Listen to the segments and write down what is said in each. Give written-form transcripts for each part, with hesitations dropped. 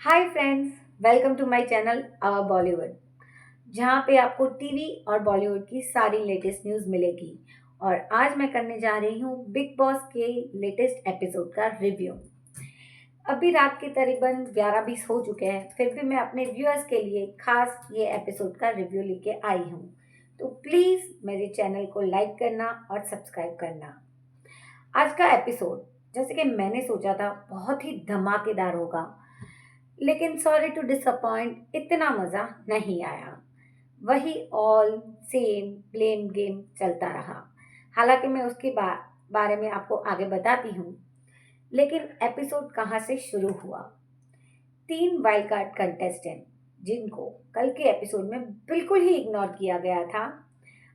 Hi friends, welcome to my channel our Bollywood. जहाँ पे आपको टीवी और बॉलीवुड की सारी लेटेस्ट न्यूज़ मिलेगी। और आज मैं करने जा रही हूँ बिग बॉस के लेटेस्ट एपिसोड का रिव्यू। अभी रात के करीबन 11:20 हो चुके हैं, फिर भी मैं अपने व्यूअर्स के लिए खास ये एपिसोड का रिव्यू लेके आई हूँ। तो प्लीज़ मेरे चैनल को लाइक करना और सब्सक्राइब करना। आज का एपिसोड जैसे कि मैंने सोचा था बहुत ही धमाकेदार होगा, लेकिन सॉरी टू डिसअपॉइंट, इतना मज़ा नहीं आया। वही ऑल सेम ब्लेम गेम चलता रहा। हालांकि मैं उसके बारे में आपको आगे बताती हूँ, लेकिन एपिसोड कहाँ से शुरू हुआ। तीन वाइल्ड कार्ड कंटेस्टेंट जिनको कल के एपिसोड में बिल्कुल ही इग्नोर किया गया था,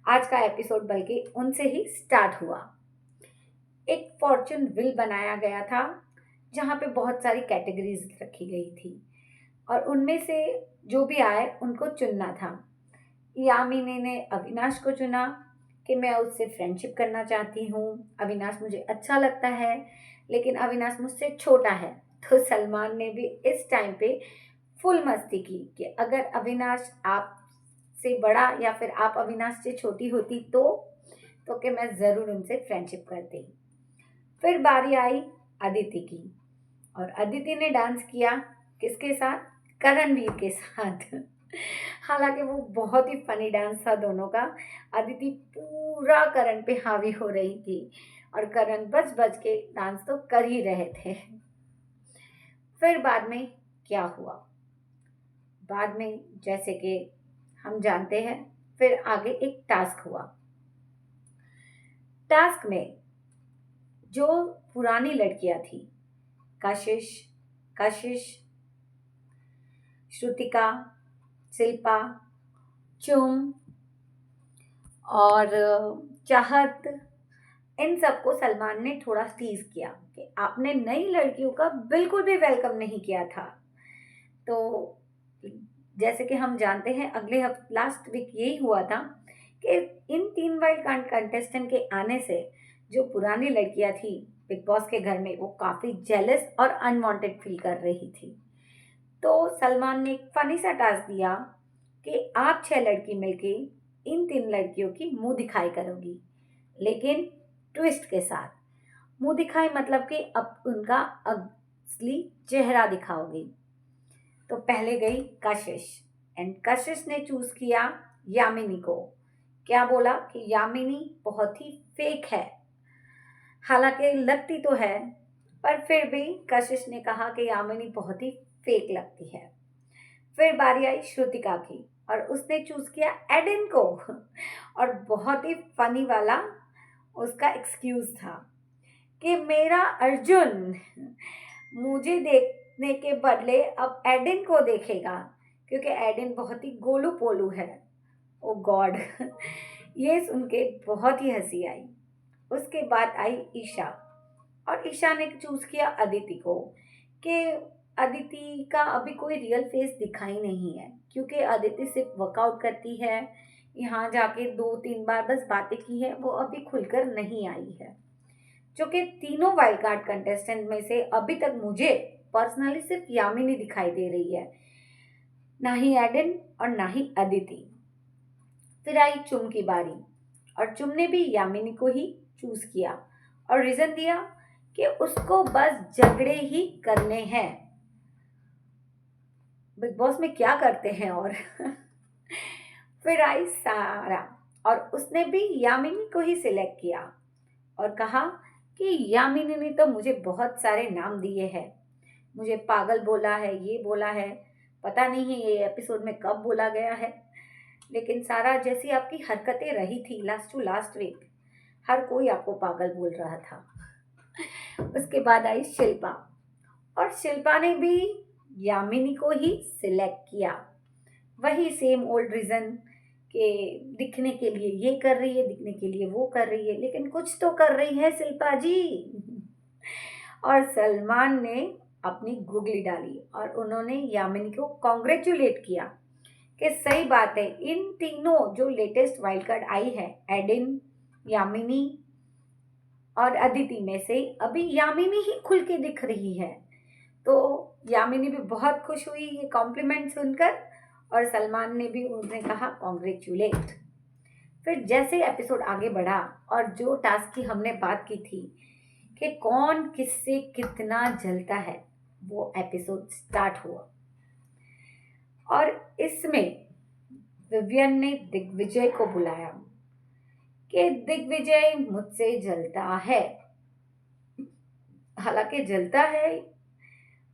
आज का एपिसोड बल्कि उनसे ही स्टार्ट हुआ। एक फॉर्चून व्हील बनाया गया था जहाँ पे बहुत सारी कैटेगरीज रखी गई थी और उनमें से जो भी आए उनको चुनना था। यामिनी ने अविनाश को चुना कि मैं उससे फ्रेंडशिप करना चाहती हूँ, अविनाश मुझे अच्छा लगता है, लेकिन अविनाश मुझसे छोटा है। तो सलमान ने भी इस टाइम पे फुल मस्ती की कि अगर अविनाश आप से बड़ा या फिर आप अविनाश से छोटी होती तो कि मैं ज़रूर उनसे फ्रेंडशिप करती। फिर बारी आई अदिति की, और अदिति ने डांस किया किसके साथ? करणवीर के साथ। हालांकि वो बहुत ही फनी डांस था दोनों का। अदिति पूरा करण पे हावी हो रही थी और करण बच बच के डांस तो कर ही रहे थे। फिर बाद में क्या हुआ? बाद में जैसे कि हम जानते हैं, फिर आगे एक टास्क हुआ। टास्क में जो पुरानी लड़कियां थी, कशिश कशिश श्रुतिका, शिल्पा, चुम और चाहत, इन सबको सलमान ने थोड़ा टीज किया कि आपने नई लड़कियों का बिल्कुल भी वेलकम नहीं किया था। तो जैसे कि हम जानते हैं, अगले हफ्ते लास्ट वीक यही हुआ था कि इन तीन वाइल्ड कार्ड कंटेस्टेंट के आने से जो पुरानी लड़कियां थी बिग बॉस के घर में, वो काफ़ी जेलस और अनवांटेड फील कर रही थी। तो सलमान ने एक फनी सा टास्क दिया कि आप 6 लड़की मिलके इन तीन लड़कियों की मुंह दिखाई करोगी, लेकिन ट्विस्ट के साथ। मुंह दिखाई मतलब कि अब उनका असली चेहरा दिखाओगी। तो पहले गई कशिश, एंड कशिश ने चूज किया यामिनी को। क्या बोला कि यामिनी बहुत ही फेक है। हालांकि लगती तो है, पर फिर भी कशिश ने कहा कि यामिनी बहुत ही फेक लगती है। फिर बारी आई श्रुतिका की, और उसने चूज किया एडन को। और बहुत ही फनी वाला उसका एक्सक्यूज था कि मेरा अर्जुन मुझे देखने के बदले अब एडन को देखेगा, क्योंकि एडन बहुत ही गोलू पोलू है। ओ गॉड। ये सुन के बहुत ही हंसी आई। उसके बाद आई ईशा, और ईशा ने चूज किया अदिति को कि अदिति का अभी कोई रियल फेस दिखाई नहीं है, क्योंकि अदिति सिर्फ वर्कआउट करती है, यहाँ जाके 2-3 बार बस बातें की है, वो अभी खुलकर नहीं आई है। जो कि तीनों वाइल्ड कार्ड कंटेस्टेंट में से अभी तक मुझे पर्सनली सिर्फ यामिनी दिखाई दे रही है, ना ही एडन और ना ही अदिति। फिर आई चुम की बारी, और चुम ने भी यामिनी को ही चूज किया और रीजन दिया कि उसको बस झगड़े ही करने हैं। बिग बॉस में क्या करते हैं और फिर आई सारा, और उसने भी यामिनी को ही सिलेक्ट किया और कहा कि यामिनी ने तो मुझे बहुत सारे नाम दिए हैं, मुझे पागल बोला है, ये बोला है, पता नहीं है ये एपिसोड में कब बोला गया है। लेकिन सारा, जैसी आपकी हरकतें रही थी लास्ट टू लास्ट वीक, हर कोई आपको पागल बोल रहा था। उसके बाद आई शिल्पा, और शिल्पा ने भी यामिनी को ही सिलेक्ट किया। वही सेम ओल्ड रीजन कि दिखने के लिए ये कर रही है, दिखने के लिए वो कर रही है, लेकिन कुछ तो कर रही है शिल्पा जी। और सलमान ने अपनी गुगली डाली और उन्होंने यामिनी को कॉन्ग्रेचुलेट किया कि सही बात है, इन तीनों जो लेटेस्ट वाइल्ड कार्ड आई है, एडिन, यामिनी और अदिति में से अभी यामिनी ही खुल के दिख रही है। तो यामिनी भी बहुत खुश हुई ये कॉम्प्लीमेंट सुनकर, और सलमान ने भी उन्हें कहा कॉन्ग्रेचुलेट। फिर जैसे एपिसोड आगे बढ़ा और जो टास्क की हमने बात की थी कि कौन किससे कितना जलता है, वो एपिसोड स्टार्ट हुआ। और इसमें विवियन ने दिग्विजय को बुलाया कि दिग्विजय मुझसे जलता है। हालांकि जलता है,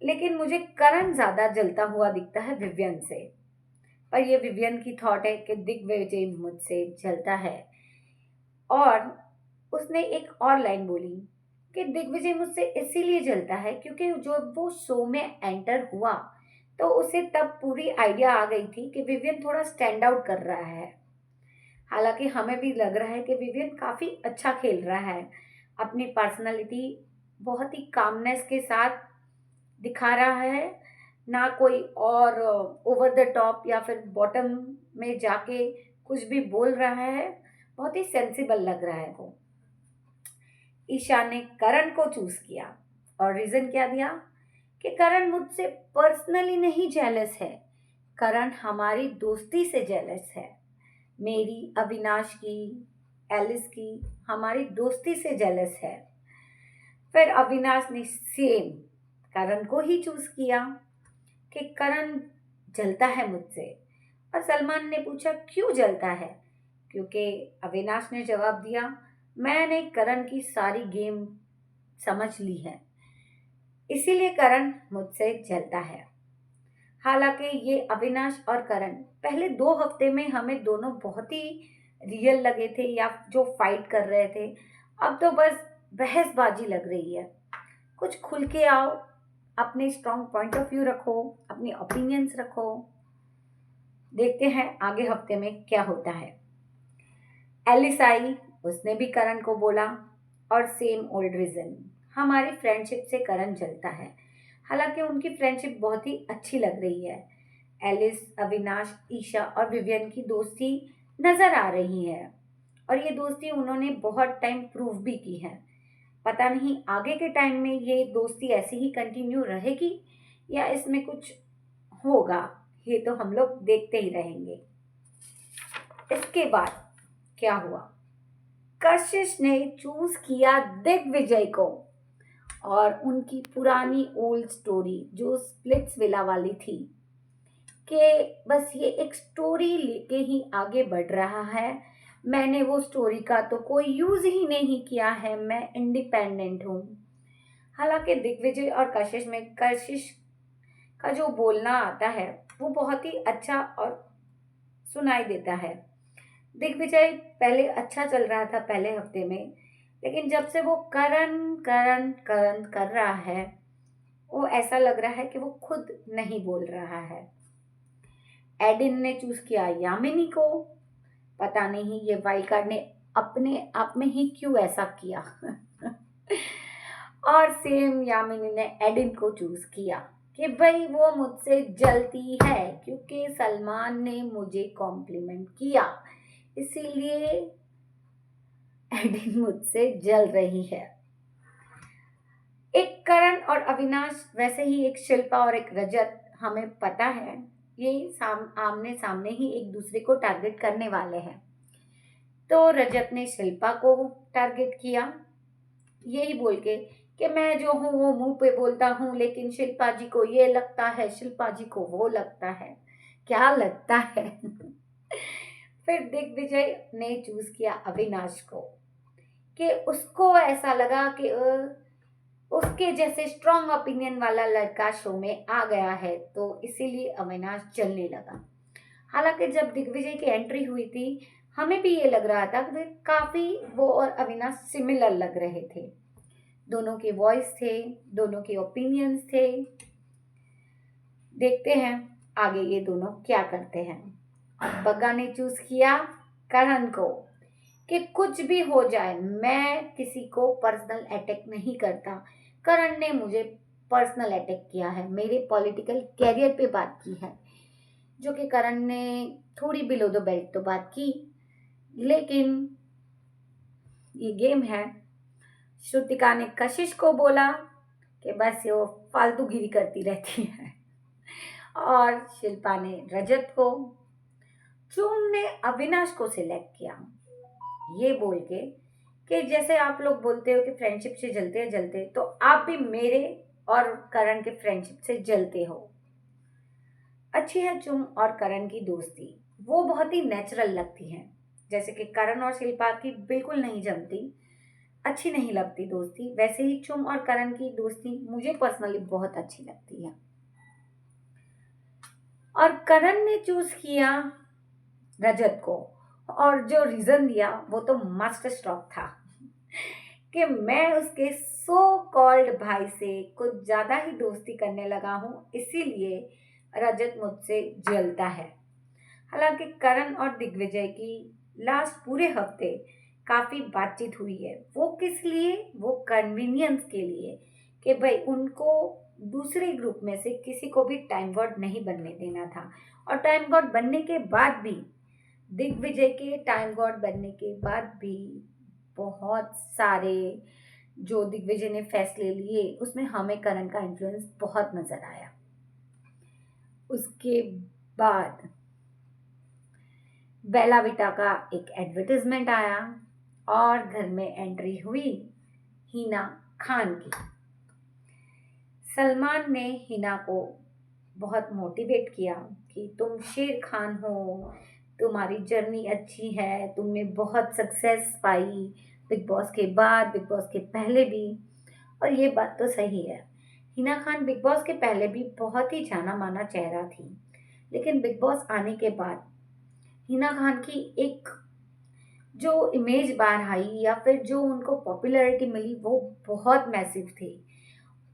लेकिन मुझे करण ज्यादा जलता हुआ दिखता है विवियन से। पर ये विवियन की थॉट है कि दिग्विजय मुझसे जलता है। और उसने एक और लाइन बोली कि दिग्विजय मुझसे इसीलिए जलता है क्योंकि जो वो शो में एंटर हुआ तो उसे तब पूरी आइडिया आ गई थी कि विवियन थोड़ा स्टैंड आउट कर रहा है। हालांकि हमें भी लग रहा है कि विवियन काफी अच्छा खेल रहा है, अपनी पर्सनालिटी बहुत ही कामनेस के साथ दिखा रहा है, ना कोई और ओवर द टॉप या फिर बॉटम में जाके कुछ भी बोल रहा है। बहुत ही सेंसिबल लग रहा है वो। ईशा ने करण को चूज किया और रीजन क्या दिया कि करण मुझसे पर्सनली नहीं जेलस है, करण हमारी दोस्ती से जेलस है। मेरी, अविनाश की, एलिस की, हमारी दोस्ती से जेलस है। फिर अविनाश ने सेम करण को ही चूज किया कि करण जलता है मुझसे। और सलमान ने पूछा क्यों जलता है, क्योंकि अविनाश ने जवाब दिया मैंने करण की सारी गेम समझ ली है, इसीलिए करण मुझसे जलता है। हालांकि ये अविनाश और करण पहले 2 हफ्ते में हमें दोनों बहुत ही रियल लगे थे, या जो फाइट कर रहे थे, अब तो बस बहसबाजी लग रही है। कुछ खुल के आओ, अपने स्ट्रॉन्ग पॉइंट ऑफ व्यू रखो, अपनी ओपिनियंस रखो। देखते हैं आगे हफ्ते में क्या होता है। एलिस आई, उसने भी करण को बोला और सेम ओल्ड रीजन, हमारी फ्रेंडशिप से करण जलता है। हालांकि उनकी फ्रेंडशिप बहुत ही अच्छी लग रही है। एलिस, अविनाश, ईशा और विवियन की दोस्ती नजर आ रही है, और ये दोस्ती उन्होंने बहुत टाइम प्रूव भी की है। पता नहीं आगे के टाइम में ये दोस्ती ऐसी ही कंटिन्यू रहेगी या इसमें कुछ होगा, ये तो हम लोग देखते ही रहेंगे। इसके बाद क्या हुआ, कशिश ने चूज किया दिग्विजय को, और उनकी पुरानी ओल्ड स्टोरी जो स्प्लिट्स विला वाली थी कि बस ये एक स्टोरी लेके ही आगे बढ़ रहा है। मैंने वो स्टोरी का तो कोई यूज ही नहीं किया है, मैं इंडिपेंडेंट हूँ। हालांकि दिग्विजय और कशिश में कशिश का जो बोलना आता है वो बहुत ही अच्छा और सुनाई देता है। दिग्विजय पहले अच्छा चल रहा था पहले हफ्ते में, लेकिन जब से वो करण करण करण कर रहा है, वो ऐसा लग रहा है कि वो खुद नहीं बोल रहा है। एडिन ने चूज किया यामिनी को, पता नहीं ये वाइल्ड कार्ड ने अपने आप में ही क्यों ऐसा किया। और सेम यामिनी ने एडिन को चूज किया कि भाई वो मुझसे जलती है क्योंकि सलमान ने मुझे कॉम्प्लीमेंट किया, इसीलिए एडिन मुझसे जल रही है। एक करण और अविनाश, वैसे ही एक शिल्पा और एक रजत, हमें पता है ये आमने सामने ही एक दूसरे को टारगेट करने वाले हैं। तो रजत ने शिल्पा को टारगेट किया, यही बोल के कि मैं जो हूँ वो मुंह पे बोलता हूँ, लेकिन शिल्पा जी को ये लगता है, शिल्पा जी को वो लगता है, क्या लगता है। फिर दिग्विजय ने चूज किया अविनाश को कि उसको ऐसा लगा कि उसके जैसे स्ट्रॉन्ग ओपिनियन वाला लड़का शो में आ गया है, तो इसीलिए अविनाश चलने लगा। हालांकि जब दिग्विजय की एंट्री हुई थी हमें भी ये लग रहा था कि काफी वो और अविनाश सिमिलर लग रहे थे, दोनों के वॉइस थे, दोनों के ओपिनियंस थे। देखते हैं आगे ये दोनों क्या करते हैं। बग्गा ने चूज किया करण को कि कुछ भी हो जाए मैं किसी को पर्सनल अटैक नहीं करता। करण ने मुझे पर्सनल अटैक किया है, मेरे पॉलिटिकल कैरियर पे बात की है, जो कि करण ने थोड़ी बिलो द बेल्ट तो बात की, लेकिन ये गेम है। श्रुतिका ने कशिश को बोला कि बस वो फालतूगिरी करती रहती है। और शिल्पा ने रजत को, चुम ने अविनाश को सिलेक्ट किया, ये बोल के कि जैसे आप लोग बोलते हो कि फ्रेंडशिप से जलते हैं जलते, तो आप भी मेरे और करण के फ्रेंडशिप से जलते हो। अच्छी है चुम और करण की दोस्ती, वो बहुत ही नेचुरल लगती है। जैसे कि करण और शिल्पा की बिल्कुल नहीं जमती, अच्छी नहीं लगती दोस्ती, वैसे ही चुम और करण की दोस्ती मुझे पर्सनली बहुत अच्छी लगती है। और करण ने चूज किया रजत को, और जो रीजन दिया वो तो मास्टर स्ट्रोक था कि मैं उसके सो कॉल्ड भाई से कुछ ज्यादा ही दोस्ती करने लगा हूं, इसीलिए रजत मुझसे जलता है। हालांकि करण और दिग्विजय की लास्ट पूरे हफ्ते काफी बातचीत हुई है। वो किस लिए? वो कन्वीनियंस के लिए, कि भाई उनको दूसरे ग्रुप में से किसी को भी टाइम गॉड नहीं बनने देना था। और टाइम गॉड बनने के बाद भी, दिग्विजय के टाइम गॉड बनने के बाद भी बहुत सारे जो दिग्विजय ने फैसले लिए उसमें हमें करण का इन्फ्लुएंस बहुत नजर आया। उसके बाद बेला विटा का एक एडवर्टाइजमेंट आया और घर में एंट्री हुई हिना खान की। सलमान ने हिना को बहुत मोटिवेट किया कि तुम शेर खान हो, तुम्हारी जर्नी अच्छी है, तुमने बहुत सक्सेस पाई बिग बॉस के बाद, बिग बॉस के पहले भी। और ये बात तो सही है, हिना खान बिग बॉस के पहले भी बहुत ही जाना माना चेहरा थी, लेकिन बिग बॉस आने के बाद हिना खान की एक जो इमेज बाहर आई या फिर जो उनको पॉपुलैरिटी मिली वो बहुत मैसिव थी।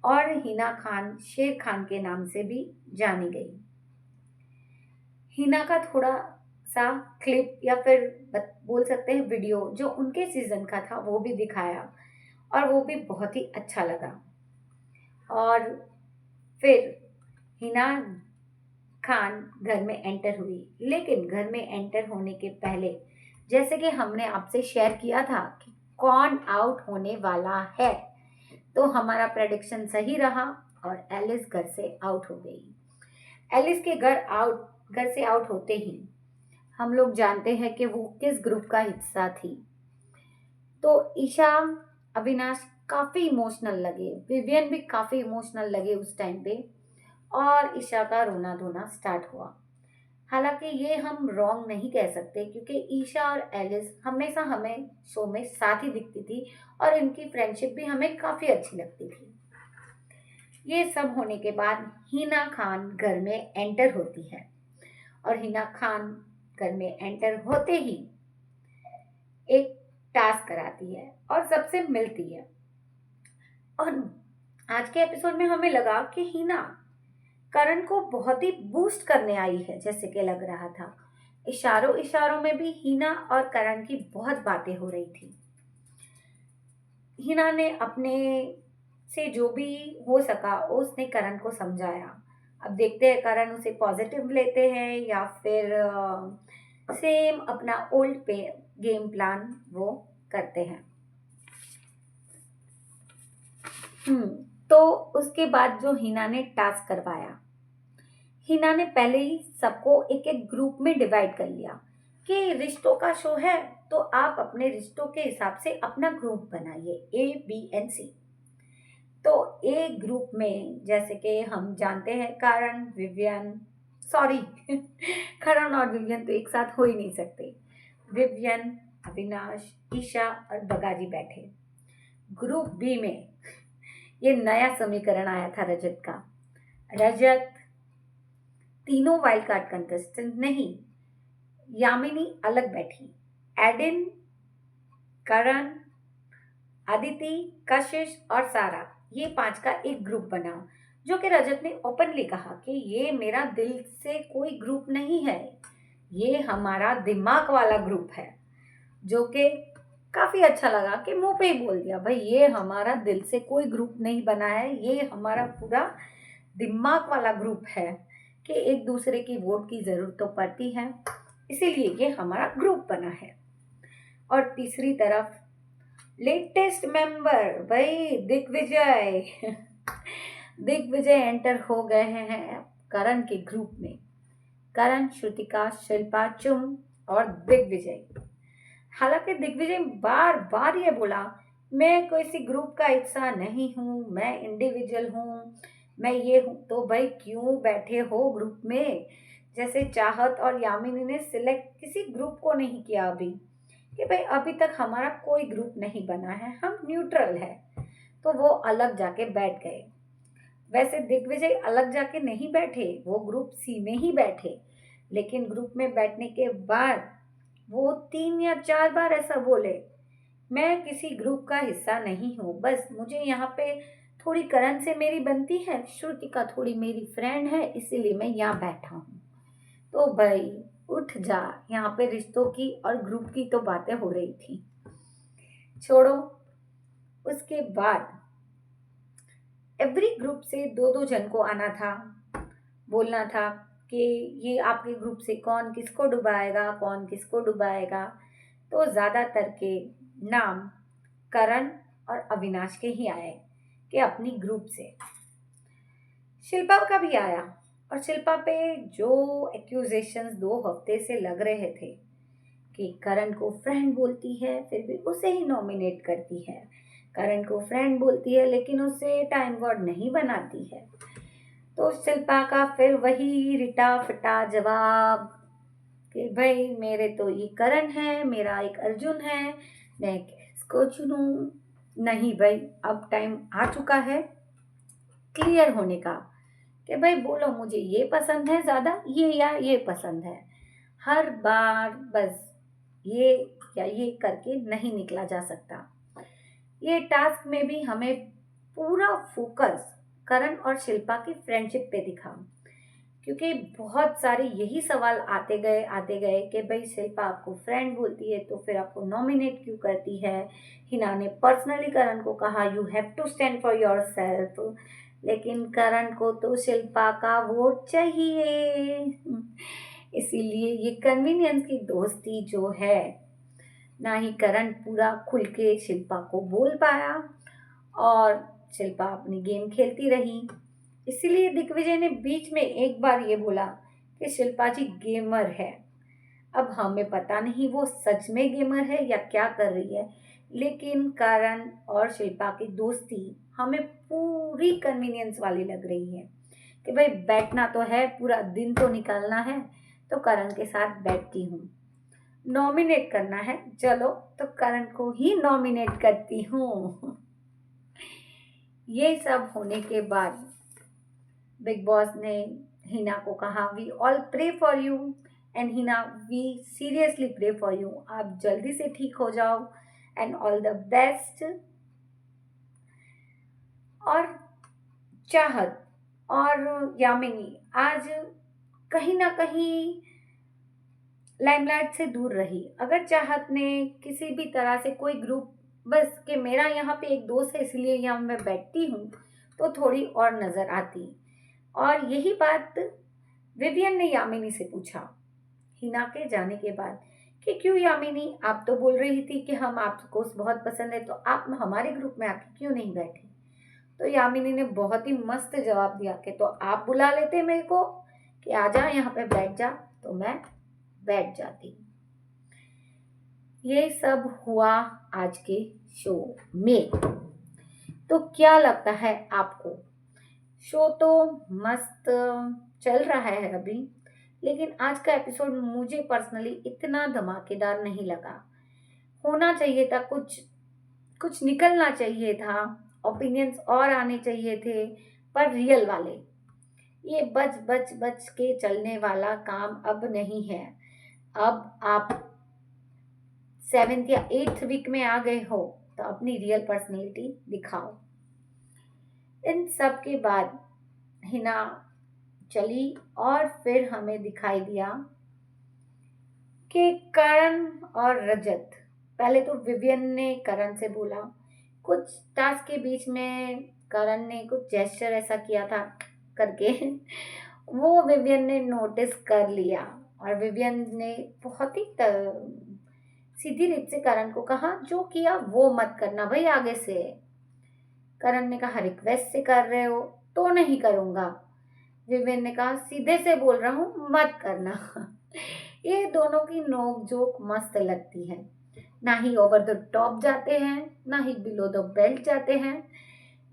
और हिना खान शेर खान के नाम से भी जानी गई। हिना का थोड़ा सा क्लिप या फिर बोल सकते हैं वीडियो जो उनके सीजन का था वो भी दिखाया, और वो भी बहुत ही अच्छा लगा। और फिर हिना खान घर में एंटर हुई, लेकिन घर में एंटर होने के पहले जैसे कि हमने आपसे शेयर किया था कि कौन आउट होने वाला है, तो हमारा प्रेडिक्शन सही रहा और एलिस घर से आउट हो गई। एलिस के घर से आउट होते ही हम लोग जानते हैं कि वो किस ग्रुप का हिस्सा थी। तो ईशा, अविनाश काफी इमोशनल लगे, विवियन भी काफी इमोशनल लगे उस टाइम पे, और ईशा का रोना धोना स्टार्ट हुआ। हालांकि ये हम रॉन्ग नहीं कह सकते, क्योंकि ईशा और एलिस हमेशा हमें शो में साथ ही दिखती थी और इनकी फ्रेंडशिप भी हमें काफी अच्छी लगती थी। ये सब होने के बाद हिना खान घर में एंटर होती है, और हिना खान घर में एंटर होते ही एक टास्क कराती है और सबसे मिलती है। और आज के एपिसोड में हमें लगा कि हिना करण को बहुत ही बूस्ट करने आई है, जैसे कि लग रहा था। इशारों इशारों में भी हिना और करण की बहुत बातें हो रही थी। हिना ने अपने से जो भी हो सका उसने करण को समझाया। अब देखते हैं करण उसे पॉजिटिव लेते हैं या फिर सेम अपना ओल्ड पे गेम प्लान वो करते हैं। तो उसके बाद जो हिना ने टास्क करवाया, हिना ने पहले ही सबको एक एक ग्रुप में डिवाइड कर लिया कि रिश्तों का शो है, तो आप अपने रिश्तों के हिसाब से अपना ग्रुप बनाइए, A, B, and C। तो ए ग्रुप में जैसे कि हम जानते हैं करण, विवियन, सॉरी करण और विवियन तो एक साथ हो ही नहीं सकते। विवियन, अविनाश, ईशा और बगाजी बैठे। ग्रुप बी में ये नया समीकरण आया था रजत का। रजत तीनों वाइल्ड कार्ड कंटेस्टेंट नहीं, यामिनी अलग बैठी। एडिन, करण, अदिति, कशिश और सारा, ये 5 का एक ग्रुप बना, जो कि रजत ने ओपनली कहा कि ये मेरा दिल से कोई ग्रुप नहीं है, ये हमारा दिमाग वाला ग्रुप है। जो कि काफी अच्छा लगा कि मुंह पे ही बोल दिया, भाई ये हमारा दिल से कोई ग्रुप नहीं बना है, ये हमारा पूरा दिमाग वाला ग्रुप है कि एक दूसरे की वोट की जरूरत तो पड़ती है, इसीलिए ये हमारा ग्रुप बना है। और तीसरी तरफ लेटेस्ट मेंबर भाई दिग्विजय दिग्विजय एंटर हो गए हैं करण के ग्रुप में। करण, श्रुतिका, शिल्पा, चुम और दिग्विजय। हालांकि दिग्विजय बार बार ये बोला, मैं कोई सी ग्रुप का हिस्सा नहीं हूँ, मैं इंडिविजुअल हूँ, मैं ये हूँ। तो भाई क्यों बैठे हो ग्रुप में? जैसे चाहत और यामिनी ने सिलेक्ट किसी ग्रुप को नहीं किया अभी, कि भाई अभी तक हमारा कोई ग्रुप नहीं बना है, हम न्यूट्रल है। तो वो अलग जाके बैठ गए। वैसे दिग्विजय अलग जाके नहीं बैठे, वो ग्रुप सी में ही बैठे। लेकिन ग्रुप में बैठने के बाद वो 3 या 4 बार ऐसा बोले, मैं किसी ग्रुप का हिस्सा नहीं हूँ, बस मुझे यहाँ पे थोड़ी करण से मेरी बनती है, श्रुतिका थोड़ी मेरी फ्रेंड है, इसीलिए मैं यहाँ बैठा हूँ। तो भाई उठ जा, यहाँ पे रिश्तों की और ग्रुप की तो बातें हो रही थी, छोड़ो। उसके बाद एवरी ग्रुप से दो दो जन को आना था, बोलना था कि ये आपके ग्रुप से कौन किसको डुबाएगा, कौन किसको डुबाएगा। तो ज़्यादातर के नाम करण और अविनाश के ही आए कि अपनी ग्रुप से। शिल्पा का भी आया, और शिल्पा पे जो एक्यूजेशंस 2 हफ्ते से लग रहे थे कि करण को फ्रेंड बोलती है फिर भी उसे ही नॉमिनेट करती है, करण को फ्रेंड बोलती है लेकिन उसे टाइम वर्ड नहीं बनाती है। तो शिल्पा का फिर वही रिटा फिटा जवाब कि भाई मेरे तो ये करण है, मेरा एक अर्जुन है, मैं किसको चुनूं? नहीं भाई, अब टाइम आ चुका है क्लियर होने का कि भाई बोलो मुझे ये पसंद है ज़्यादा, ये या ये पसंद है। हर बार बस ये या ये करके नहीं निकला जा सकता। ये टास्क में भी हमें पूरा फोकस करण और शिल्पा की फ्रेंडशिप पे दिखा, क्योंकि बहुत सारे यही सवाल आते गए कि भाई शिल्पा आपको फ्रेंड बोलती है तो फिर आपको नॉमिनेट क्यों करती है। हिना ने पर्सनली करण को कहा you have to stand for yourself, लेकिन करण को तो शिल्पा का वोट चाहिए। इसीलिए ये कन्वीनियंस की दोस्ती जो है, ना ही करण पूरा खुल के शिल्पा को बोल पाया और शिल्पा अपनी गेम खेलती रही। इसीलिए दिग्विजय ने बीच में एक बार ये बोला कि शिल्पा जी गेमर है। अब हमें पता नहीं वो सच में गेमर है या क्या कर रही है, लेकिन करण और शिल्पा की दोस्ती हमें पूरी कन्वीनियंस वाली लग रही है कि भाई बैठना तो है, पूरा दिन तो निकालना है, तो करण के साथ बैठती हूँ। नॉमिनेट करना है, चलो तो करण को ही नॉमिनेट करती हूँ। ये सब होने के बाद बिग बॉस ने हिना को कहा we all pray for you, and Hina we seriously pray for you, आप जल्दी से ठीक हो जाओ एंड ऑल द बेस्ट। और चाहत और यामिनी आज कहीं ना कहीं लाइमलाइट से दूर रही। अगर चाहत ने किसी भी तरह से कोई ग्रुप, बस कि मेरा यहाँ पे एक दोस्त है इसलिए यहाँ मैं बैठती हूँ, तो थोड़ी और नजर आती। और यही बात विवियन ने यामिनी से पूछा हिना के जाने के बाद कि क्यों यामिनी, आप तो बोल रही थी कि हम आपको बहुत पसंद है, तो आप हमारे ग्रुप में आके क्यों नहीं बैठी? तो यामिनी ने बहुत ही मस्त जवाब दिया कि तो आप बुला लेते मेरे को कि आ जा यहाँ पे बैठ जा, तो मैं बैठ जाती। ये सब हुआ आज के शो में। तो क्या लगता है आपको? शो तो मस्त चल रहा है अभी, लेकिन आज का एपिसोड मुझे पर्सनली इतना धमाकेदार नहीं लगा। होना चाहिए था कुछ, कुछ निकलना चाहिए था, ओपिनियंस और आने चाहिए थे, पर रियल वाले। ये बच बच बच के चलने वाला काम अब नहीं है। अब आप 7th या 8th वीक में आ गए हो, तो अपनी रियल पर्सनैलिटी दिखाओ। इन सब के बाद हिना चली और फिर हमें दिखाई दिया कि करण और रजत, पहले तो विवियन ने करण से बोला, कुछ टास्क के बीच में करण ने कुछ जेस्चर ऐसा किया था करके वो विवियन ने नोटिस कर लिया, और विवियन ने बहुत ही सीधी रीत से करण को कहा जो किया वो मत करना भाई आगे से। करण ने कहा रिक्वेस्ट से कर रहे हो, तो नहीं करूँगा। विवेन ने कहा, सीधे से बोल रहा हूँ, मत करना। ये दोनों की नोक-झोंक मस्त लगती है। ना ही ओवर द टॉप जाते हैं, ना ही बिलो द बेल्ट जाते हैं,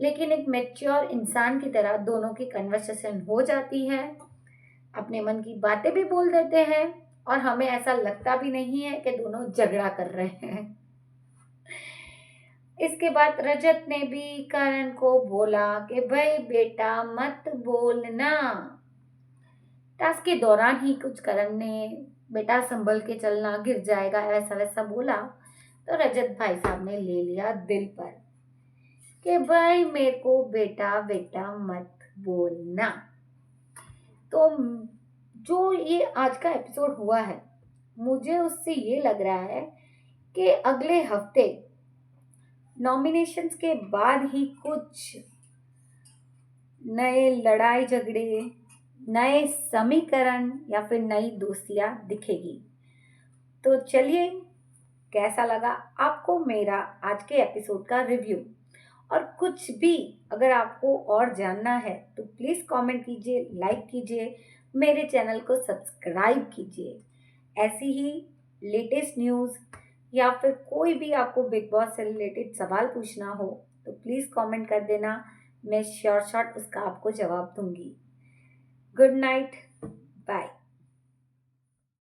लेकिन एक मैच्योर इंसान की तरह दोनों की कन्वर्सेशन हो जाती है। अपने मन की बातें भी बोल देते हैं और हमें ऐसा लगता भी नहीं है कि दोनों झगड़ा कर रहे हैं। इसके बाद रजत ने भी करण को बोला कि भाई बेटा मत बोलना। टास्क के दौरान ही कुछ करण ने बेटा संभल के चलना, गिर जाएगा, ऐसा वैसा बोला, तो रजत भाई साहब ने ले लिया दिल पर कि भाई मेरे को बेटा बेटा मत बोलना। तो जो ये आज का एपिसोड हुआ है, मुझे उससे ये लग रहा है कि अगले हफ्ते नॉमिनेशंस के बाद ही कुछ नए लड़ाई झगड़े, नए समीकरण या फिर नई दोस्तियां दिखेगी। तो चलिए, कैसा लगा आपको मेरा आज के एपिसोड का रिव्यू? और कुछ भी अगर आपको और जानना है तो प्लीज़ कमेंट कीजिए, लाइक कीजिए, मेरे चैनल को सब्सक्राइब कीजिए। ऐसी ही लेटेस्ट न्यूज़ या फिर कोई भी आपको बिग बॉस से रिलेटेड सवाल पूछना हो तो प्लीज़ कमेंट कर देना, मैं श्योर शॉट उसका आपको जवाब दूंगी। Good night, bye.